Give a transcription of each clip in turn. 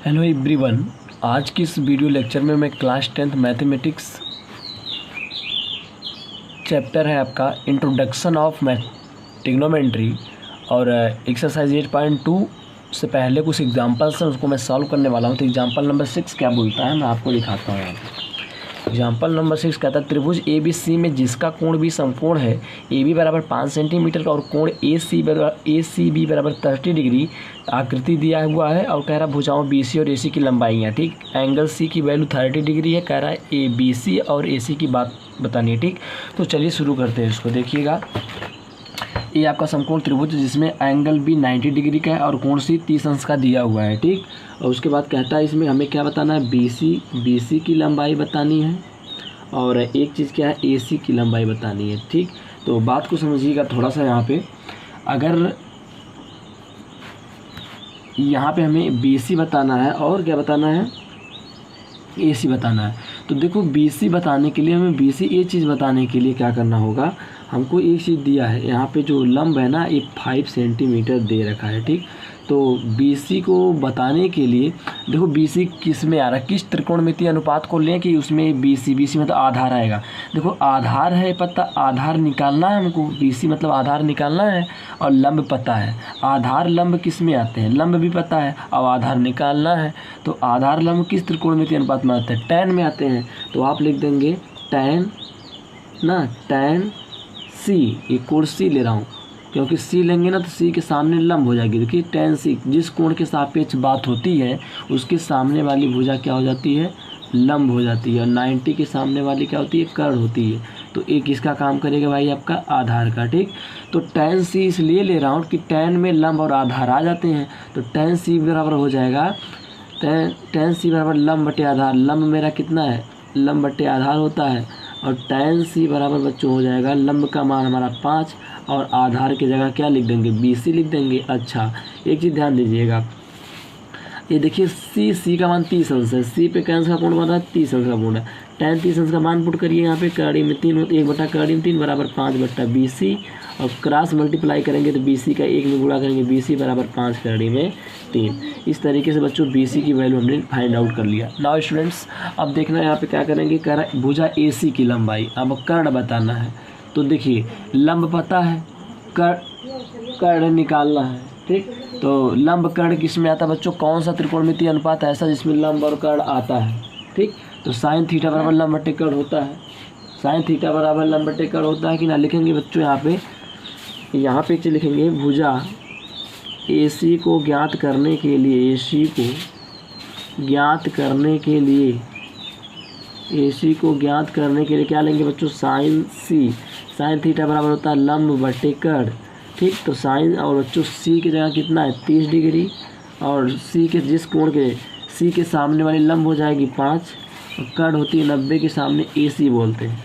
Hello everyone. आज की इस वीडियो लेक्चर में मैं क्लास 10th मैथमेटिक्स चैप्टर है आपका इंट्रोडक्शन ऑफ ट्रिग्नोमेट्री और एक्सरसाइज 8.2 से पहले कुछ एग्जांपल्स हैं, उसको मैं सॉल्व करने वाला हूं। तो एग्जांपल नंबर 6 क्या बोलता है मैं आपको दिखाता हूँ यहाँ पे। एग्जाम्पल नंबर 6 कहता है त्रिभुज ए बी सी में जिसका कोण भी समकोण है ए बी बराबर 5 सेंटीमीटर और कोण ए सी बी बराबर 30 डिग्री आकृति दिया हुआ है और कह रहा भुजाओं बी सी और ए सी की लंबाइयाँ। ठीक, एंगल सी की वैल्यू 30 डिग्री है। कह रहा है ए बी सी और ए सी की बात बतानी है। ठीक, तो चलिए शुरू करते हैं इसको। देखिएगा, ये आपका समकोण त्रिभुज जिसमें एंगल भी 90 डिग्री का है और कोण सी 30 अंश का दिया हुआ है। ठीक, और उसके बाद कहता है इसमें हमें क्या बताना है, बी सी की लंबाई बतानी है और एक चीज़ क्या है, ए सी की लंबाई बतानी है। ठीक, तो बात को समझिएगा थोड़ा सा। यहाँ पे हमें बी सी बताना है और क्या बताना है, ए सी बताना है। तो देखो, बी सी बताने के लिए हमें बी सी ये चीज़ बताने के लिए क्या करना होगा, हमको एक चीज़ दिया है यहाँ पे जो लंब है ना, ये 5 सेंटीमीटर दे रखा है। ठीक, तो बी सी को बताने के लिए देखो बी सी किस में आ रहा है, किस त्रिकोणमितीय अनुपात को लें कि उसमें बी सी मतलब आधार आएगा। देखो आधार है पता, आधार निकालना है हमको, बी सी मतलब आधार निकालना है और लंब पता है। आधार लंब किस में आते हैं, लंब भी पता है और आधार निकालना है। तो आधार लंब किस त्रिकोणमितीय अनुपात में आते हैं, टैन में आते हैं। तो आप लिख देंगे टैन सी, ये कोण सी ले रहा हूँ क्योंकि सी लेंगे ना तो सी के सामने लंब हो जाएगी। देखिए टैन सी, जिस कोण के सापेक्ष बात होती है उसके सामने वाली भुजा क्या हो जाती है, लंब हो जाती है। और 90 के सामने वाली क्या होती है, कर्ण होती है। तो एक इसका काम करेगा भाई आपका आधार का। ठीक, तो टैन सी इसलिए ले रहा हूँ कि टैन में लंब और आधार आ जाते हैं। तो टैन सी बराबर हो जाएगा, टैन सी बराबर लंब बटे आधार। लंब मेरा कितना है, लंब बटे आधार होता है और टैन सी बराबर बच्चों हो जाएगा, लंब का मान हमारा 5 और आधार की जगह क्या लिख देंगे, बी सी लिख देंगे। अच्छा, एक चीज़ ध्यान दीजिएगा, ये देखिए सी का मान 30 अंश है, सी पे कैंस का कोण बन रहा है 30 अंश का कोण है। टैन 30 अंश का मान पुट करिए यहाँ पे, कड़ी में 3 1 बटा कड़ी में 3 बराबर 5 बट्टा बी सी और क्रॉस मल्टीप्लाई करेंगे तो बी सी का 1 में गुणा करेंगे, बी सी बराबर 5 कड़ी में 3। इस तरीके से बच्चों बी सी की वैल्यू हमने फाइंड आउट कर लिया। नाउ स्टूडेंट्स अब देखना यहाँ पे क्या करेंगे, कह रहा है भुजा ए सी की लंबाई, अब कर्ण बताना है। तो देखिए लंब पता है, कर्ण निकालना है। ठीक, तो लंब कर्ण किस में आता है बच्चों, कौन सा त्रिकोणमितीय अनुपात है ऐसा जिसमें लंब और कर्ण आता है। ठीक, तो साइन थीटा बराबर लंब बटे कर्ण होता है, साइन थीटा बराबर लंब बटे कर्ण होता है कि ना। लिखेंगे बच्चों यहाँ पे एक चीज़ लिखेंगे, भुजा ए सी को ज्ञात करने के लिए, ए सी को ज्ञात करने के लिए क्या लेंगे बच्चों, साइन सी। साइन थीटा बराबर होता है लंब बटे कर्ण। ठीक, तो साइन और बच्चों सी की जगह कितना है 30 डिग्री और सी के जिस कोण के सी के सामने वाली लंब हो जाएगी 5 और कर्ण होती है 90 के सामने ए सी बोलते हैं।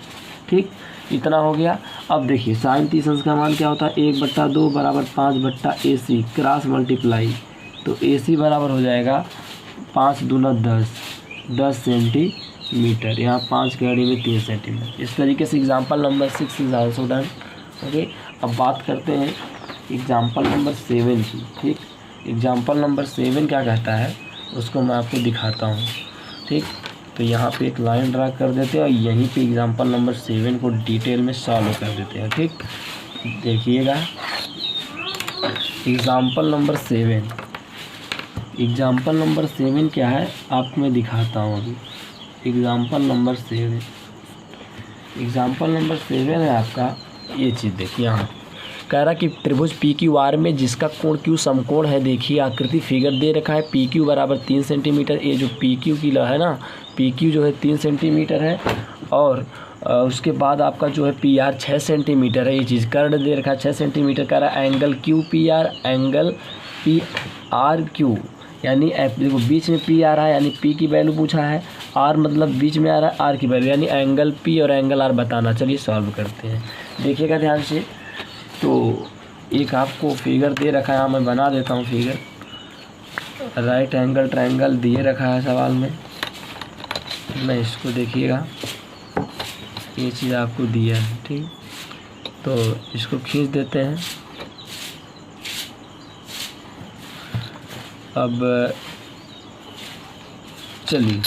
ठीक, इतना हो गया। अब देखिए साइन 30 अंश का मान क्या होता है, 1/2 बराबर 5 बट्टा ए सी, क्रॉस मल्टीप्लाई। तो ए सी बराबर हो जाएगा 5 दूना 10 सेंटीमीटर, यहाँ 5 कड़ी में 3 सेंटीमीटर। इस तरीके से example number 6 is also done. Okay, अब बात करते हैं एग्जाम्पल नंबर 7 की। ठीक, एग्जाम्पल नंबर 7 क्या कहता है उसको मैं आपको दिखाता हूँ। ठीक, तो यहाँ पे एक लाइन ड्रा कर देते हैं और यहीं पे एग्जाम्पल नंबर 7 को डिटेल में सॉल्व कर देते हैं। ठीक, देखिएगा एग्जाम्पल नंबर 7 क्या है आपको मैं दिखाता हूँ अभी। एग्जाम्पल नंबर 7 है आपका, ये चीज़ देखिए यहाँ कह रहा कि त्रिभुज पी क्यू आर में जिसका कोण क्यू समकोण है। देखिए आकृति फिगर दे रखा है, पी क्यू बराबर 3 सेंटीमीटर। ये जो पी क्यू की है ना, पी क्यू जो है 3 सेंटीमीटर है और उसके बाद आपका जो है पी आर 6 सेंटीमीटर है। ये चीज़ कर्ण दे रखा है 6 सेंटीमीटर। कह रहा है angle Q P R, angle P R Q, यानी देखो बीच में पी आ रहा है यानी पी की वैल्यू पूछा है, आर मतलब बीच में आ रहा है आर की वैल्यू, यानी एंगल पी और एंगल आर बताना। चलिए सॉल्व करते हैं, देखिएगा ध्यान से। तो एक आपको फिगर दे रखा है, यहाँ मैं बना देता हूँ फिगर। राइट एंगल ट्रायंगल दिए रखा है सवाल में, मैं इसको देखिएगा, ये चीज़ आपको दिया है। ठीक, तो इसको खींच देते हैं। अब चलिए,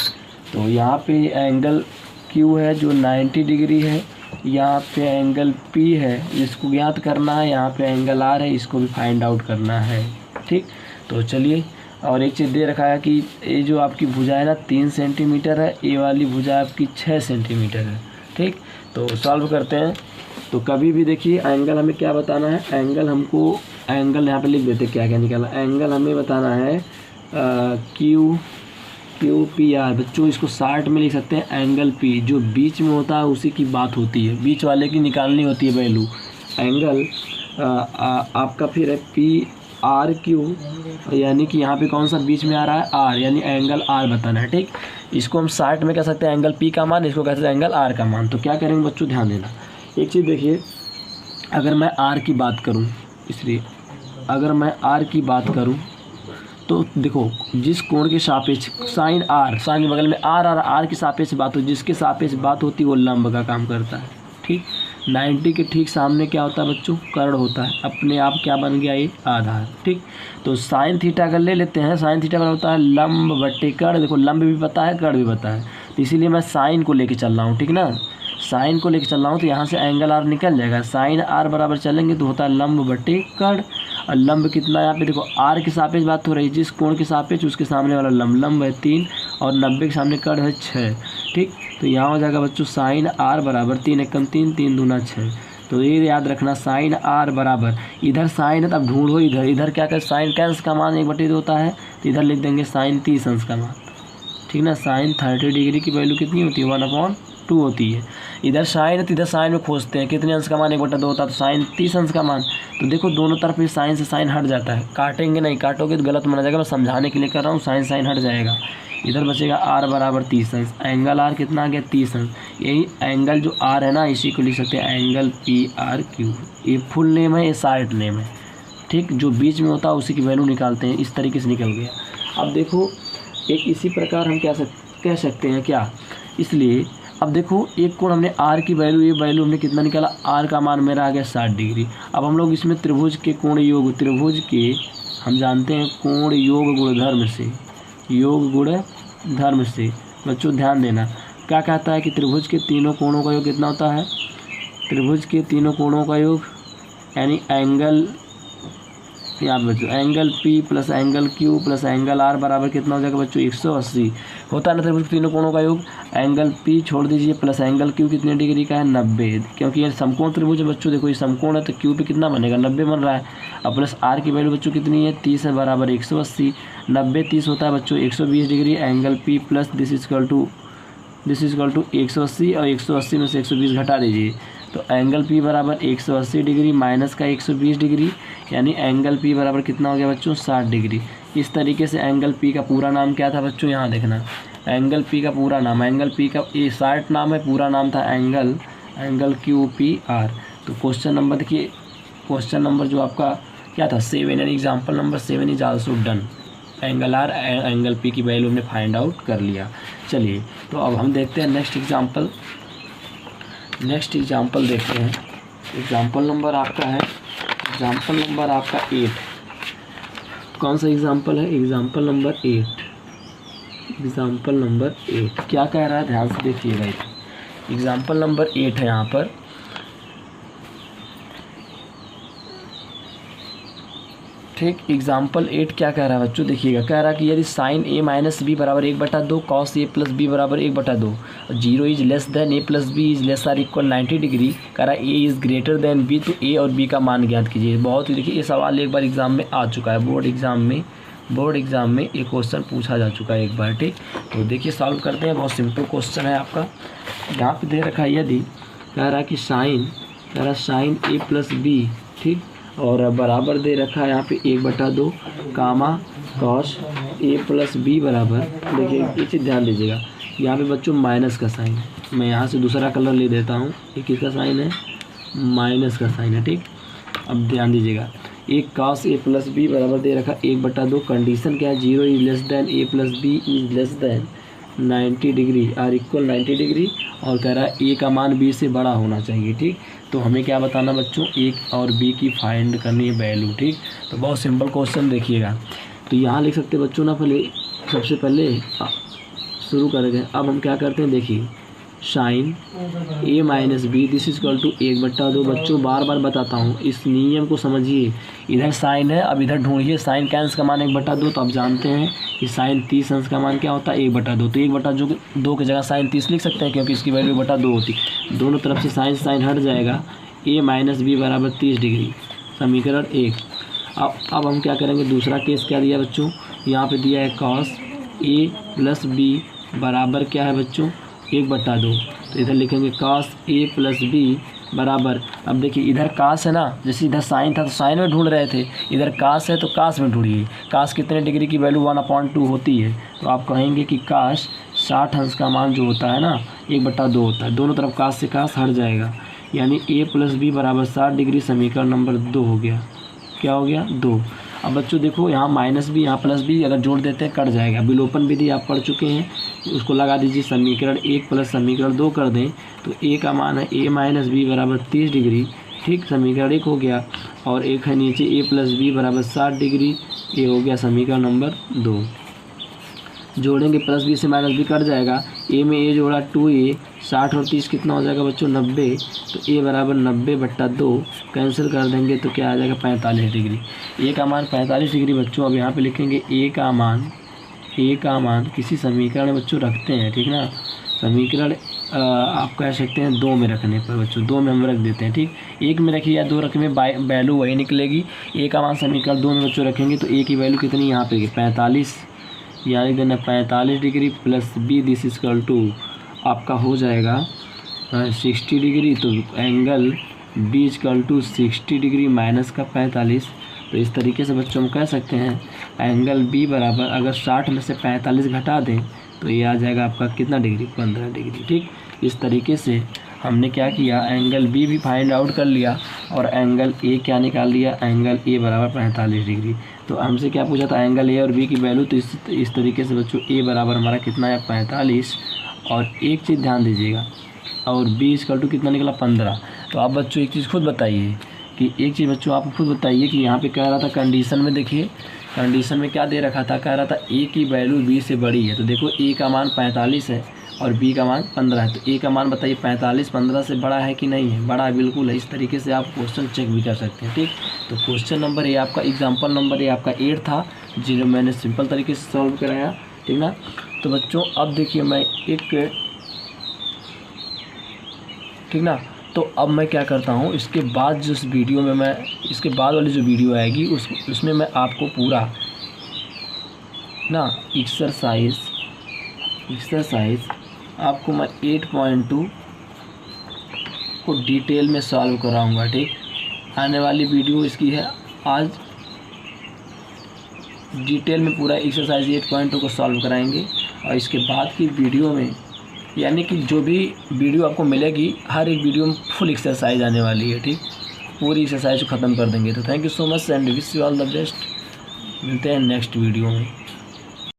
तो यहाँ पे एंगल Q है जो 90 डिग्री है, यहाँ पे एंगल P है जिसको ज्ञात करना है, यहाँ पे एंगल R है इसको भी फाइंड आउट करना है। ठीक, तो चलिए, और एक चीज़ दे रखा है कि ये जो आपकी भुजा है ना 3 सेंटीमीटर है, ये वाली भुजा आपकी 6 सेंटीमीटर है। ठीक, तो सॉल्व करते हैं। तो कभी भी देखिए एंगल हमें क्या बताना है, एंगल हमको एंगल यहाँ पे लिख देते क्या क्या निकाला। एंगल हमें बताना है क्यू पी आर। बच्चों इसको शार्ट में लिख सकते हैं एंगल पी, जो बीच में होता है उसी की बात होती है, बीच वाले की निकालनी होती है वैल्यू। एंगल आपका फिर है पी आर क्यू, यानी कि यहाँ पे कौन सा बीच में आ रहा है आर, यानी एंगल आर बताना है। ठीक, इसको हम शार्ट में कह सकते हैं एंगल पी का मान, इसको कह सकते हैं एंगल आर का मान। तो क्या करेंगे बच्चों, ध्यान देना एक चीज़ देखिए, अगर मैं आर की बात करूँ, इसलिए अगर मैं आर की बात करूँ तो देखो जिस कोण के सापेक्ष साइन आर, साइन के बगल में आर और आर के सापेक्ष बात हो, जिसके सापेक्ष बात होती है वो लंब का काम करता है। ठीक, 90 के ठीक सामने क्या होता है बच्चों, कर्ण होता है, अपने आप क्या बन गया ये आधार। ठीक, तो साइन थीटा अगर ले लेते हैं, साइन थीटा का होता है लंब बट्टे कर्ण। देखो लंब भी पता है कर्ण भी पता है, तो इसीलिए मैं साइन को लेके चल रहा हूँ। ठीक ना, साइन को लेके चल रहा हूँ तो यहाँ से एंगल आर निकल जाएगा, साइन आर बराबर चलेंगे तो होता है लंब बट्टे कर्ण। और लंब कितना यहाँ पे देखो आर के सापेक्ष बात हो रही है, जिस कोण के सापेक्ष उसके सामने वाला लंब है 3 और 90 के सामने कर्ण है 6। ठीक, तो यहाँ हो जाएगा बच्चों साइन आर बराबर 3 एकम 3, 3 दूना 6। तो ये याद रखना साइन आर बराबर, इधर साइन है तब ढूंढो इधर, इधर क्या कर साइन का अंश का मान 1/2 होता है, तो इधर लिख देंगे साइन 30 अंश का मान। ठीक ना, साइन 30 डिग्री की वैल्यू कितनी होती है 1/2 होती है। इधर साइन है तो इधर साइन में खोजते हैं कितने अंश का मान 1/2 होता है, तो साइन 30 अंश का मान। तो देखो दोनों तरफ ये साइन से साइन हट जाता है, काटेंगे नहीं, काटोगे तो गलत माना जाएगा, मैं समझाने के लिए कर रहा हूँ, साइन साइन हट जाएगा, इधर बचेगा आर बराबर 30 अंश। एंगल आर कितना आ गया 30 अंश, यही एंगल जो आर है ना इसी को लिख सकते हैं एंगल पी आर क्यू। ये फुल नेम है, ये शार्ट नेम है। ठीक, जो बीच में होता है उसी की वैल्यू निकालते हैं, इस तरीके से निकल गया। अब देखो एक इसी प्रकार हम कह सकते हैं क्या, इसलिए अब देखो एक कोण हमने आर की वैल्यू, ये वैल्यू हमने कितना निकाला, आर का मान मेरा आ गया 60 डिग्री। अब हम लोग इसमें त्रिभुज के कोण योग, त्रिभुज के हम जानते हैं कोण योग गुणधर्म से, योग गुणधर्म से बच्चों ध्यान देना क्या कहता है कि त्रिभुज के तीनों कोणों का योग कितना होता है, त्रिभुज के तीनों कोणों का योग यानी एंगल, यहाँ बच्चों angle P plus angle Q plus angle R बराबर कितना हो जाएगा बच्चों 180 होता है ना त्रिभुज के तीनों कोणों का योग। एंगल P छोड़ दीजिए प्लस एंगल Q कितने डिग्री का है 90, क्योंकि ये समकोण त्रिभुज है बच्चों। देखो ये समकोण है तो Q पे कितना बनेगा 90 बन रहा है। अब प्लस R की वैल्यू बच्चों कितनी है 30 है बराबर 180, 90 30 होता है बच्चों 120 degree. Angle P plus this equal to 180 और 180 में से 120 घटा दीजिए तो एंगल P बराबर 180 डिग्री माइनस का 120 डिग्री यानी एंगल P बराबर कितना हो गया बच्चों 60 डिग्री। इस तरीके से एंगल P का पूरा नाम क्या था बच्चों, यहाँ देखना एंगल P का पूरा नाम, एंगल P का ये शार्ट नाम है, पूरा नाम था एंगल QPR। तो क्वेश्चन नंबर देखिए, क्वेश्चन नंबर जो आपका क्या था 7 यानी example number 7 is also done. Angle R angle P की वैल्यू हमने फाइंड आउट कर लिया। चलिए तो अब हम देखते हैं नेक्स्ट एग्जाम्पल देखते हैं। एग्जाम्पल नंबर आपका है, एग्जाम्पल नंबर आपका 8। कौन सा एग्जाम्पल है, एग्जाम्पल नंबर 8। एग्जाम्पल नंबर 8 क्या कह रहा है ध्यान से देखिएगा। एग्जाम्पल नंबर 8 है यहाँ पर, ठीक। एग्जाम्पल 8 क्या कह रहा है बच्चों, देखिएगा कह रहा है कि यदि साइन A माइनस बी बराबर 1/2, कॉस A प्लस बी बराबर 1/2, 0 is less than A plus B is less or equal 90 degree, कह रहा है A is greater than B, तो A और B का मान ज्ञात कीजिए। बहुत ही देखिए ये सवाल एक बार एग्जाम में आ चुका है, बोर्ड एग्ज़ाम में ये क्वेश्चन पूछा जा चुका है एक बार, ठीक। तो देखिए सॉल्व करते हैं, बहुत सिंपल क्वेश्चन है आपका। यहाँ पे दे रखा है यदि कह रहा है कि साइन A प्लस बी, ठीक, और बराबर दे रखा है यहाँ पे 1/2 कामा कॉस A प्लस बी बराबर, देखिए ये चीज़ ध्यान दीजिएगा यहाँ पे बच्चों माइनस का साइन, मैं यहाँ से दूसरा कलर ले देता हूँ, ये किसका साइन है माइनस का साइन है, ठीक। अब ध्यान दीजिएगा एक कॉस A प्लस बी बराबर दे रखा 1/2, कंडीशन क्या है 0 is less than A plus B is less than 90 degree or equal 90 degree, और कह रहा है A का मान B से बड़ा होना चाहिए, ठीक। तो हमें क्या बताना बच्चों, A और B की फाइंड करनी है वैल्यू, ठीक। तो बहुत सिंपल क्वेश्चन देखिएगा। तो यहाँ लिख सकते बच्चों ना, पहले सबसे पहले शुरू कर गए। अब हम क्या करते हैं, देखिए sine a minus B this is equal to 1/2। बच्चों बार बार बताता हूँ, इस नियम को समझिए। इधर साइन है, अब इधर ढूंढिए साइन का अंश का मान 1/2। तो अब जानते हैं कि साइन 30 अंश का मान क्या होता है 1/2। तो 1/2 की जगह साइन 30 लिख सकते हैं, क्योंकि इसकी वैल्यू 1/2 होती। दोनों तरफ से साइन साइन हट जाएगा। a माइनस बी बराबर 30 डिग्री, समीकरण 1। अब हम क्या करेंगे, दूसरा केस क्या दिया बच्चों, यहाँ पे दिया है कॉस a प्लस बी बराबर क्या है बच्चों 1/2। तो इधर लिखेंगे कॉस a प्लस बी बराबर, अब देखिए इधर कास है ना, जैसे इधर साइन था तो साइन में ढूंढ रहे थे, इधर कास है तो कास में ढूंढिए। कास कितने डिग्री की वैल्यू 1/2 होती है। तो आप कहेंगे कि काश 60 अंश का मान जो होता है ना 1/2 होता है। दोनों तरफ कास से कास हट जाएगा, यानी a प्लस बी बराबर 60 डिग्री, समीकरण नंबर 2 हो गया। क्या हो गया 2। अब बच्चों देखो यहाँ माइनस बी यहाँ प्लस बी अगर जोड़ देते हैं कट जाएगा। विलोपन विधि आप पढ़ चुके हैं, उसको लगा दीजिए। समीकरण 1 प्लस समीकरण 2 कर दें तो a का मान है a माइनस बी बराबर 30 डिग्री, ठीक, समीकरण 1 हो गया। और एक है नीचे a प्लस बी बराबर 60 डिग्री, ये हो गया समीकरण नंबर 2। जोड़ेंगे प्लस बी से माइनस बी कट जाएगा। a में a जोड़ा 2a, 60 और 30 कितना हो जाएगा बच्चों 90। तो a बराबर 90/2 कैंसिल कर देंगे तो क्या आ जाएगा 45 डिग्री। a का मान 45 डिग्री बच्चों। अब यहाँ पे लिखेंगे a का मान किसी समीकरण में बच्चों रखते हैं, ठीक ना। समीकरण आप कह सकते हैं 2 में रखने पर बच्चों 2 में हम रख देते हैं, ठीक। 1 में रखिए या 2 रखने में वैल्यू वही निकलेगी। a का मान समीकरण 2 में बच्चों रखेंगे तो a की वैल्यू कितनी यहाँ पे 45, यहाँ लिख देना 45 degree plus B this is equal to आपका हो जाएगा 60 डिग्री। तो angle B equal to 60 degree minus का 45। तो इस तरीके से बच्चों हम कह सकते हैं एंगल बी बराबर, अगर 60 में से 45 घटा दें तो ये आ जाएगा आपका कितना डिग्री 15 डिग्री, ठीक। इस तरीके से हमने क्या किया, एंगल बी भी फाइंड आउट कर लिया और एंगल ए क्या निकाल लिया, एंगल ए बराबर 45 डिग्री। तो हमसे क्या पूछा था एंगल ए और बी की वैल्यू। तो इस तरीके से बच्चों ए बराबर हमारा कितना है 45। और एक चीज़ ध्यान दीजिएगा, और बी इक्वल टू कितना निकला 15। तो आप बच्चों एक चीज़ खुद बताइए कि आप खुद बताइए कि यहाँ पे कह रहा था कंडीशन में, देखिए कंडीशन में क्या दे रखा था, कह रहा था ए की वैल्यू बी से बड़ी है। तो देखो ए का मान 45 है और बी का मान 15 है। तो ए का मान बताइए 45 15 से बड़ा है कि नहीं है, बड़ा है, बिल्कुल है। इस तरीके से आप क्वेश्चन चेक भी कर सकते हैं, ठीक। तो क्वेश्चन नंबर ए आपका एग्जाम्पल नंबर ए आपका 8 था, जिन्हें मैंने सिंपल तरीके से सॉल्व कराया, ठीक ना। तो बच्चों अब देखिए मैं एक, ठीक ना। तो अब मैं क्या करता हूँ, इसके बाद जिस वीडियो में मैं, इसके बाद वाली जो वीडियो आएगी उसमें मैं आपको पूरा ना एक्सरसाइज आपको मैं 8.2 को डिटेल में सॉल्व कराऊंगा, ठीक। आने वाली वीडियो इसकी है, आज डिटेल में पूरा एक्सरसाइज 8.2 को सॉल्व कराएंगे। और इसके बाद की वीडियो में, यानी कि जो भी वीडियो आपको मिलेगी, हर एक वीडियो में फुल एक्सरसाइज आने वाली है, ठीक। पूरी एक्सरसाइज को ख़त्म कर देंगे। तो thank you so much and wish you all the best. मिलते हैं नेक्स्ट वीडियो में।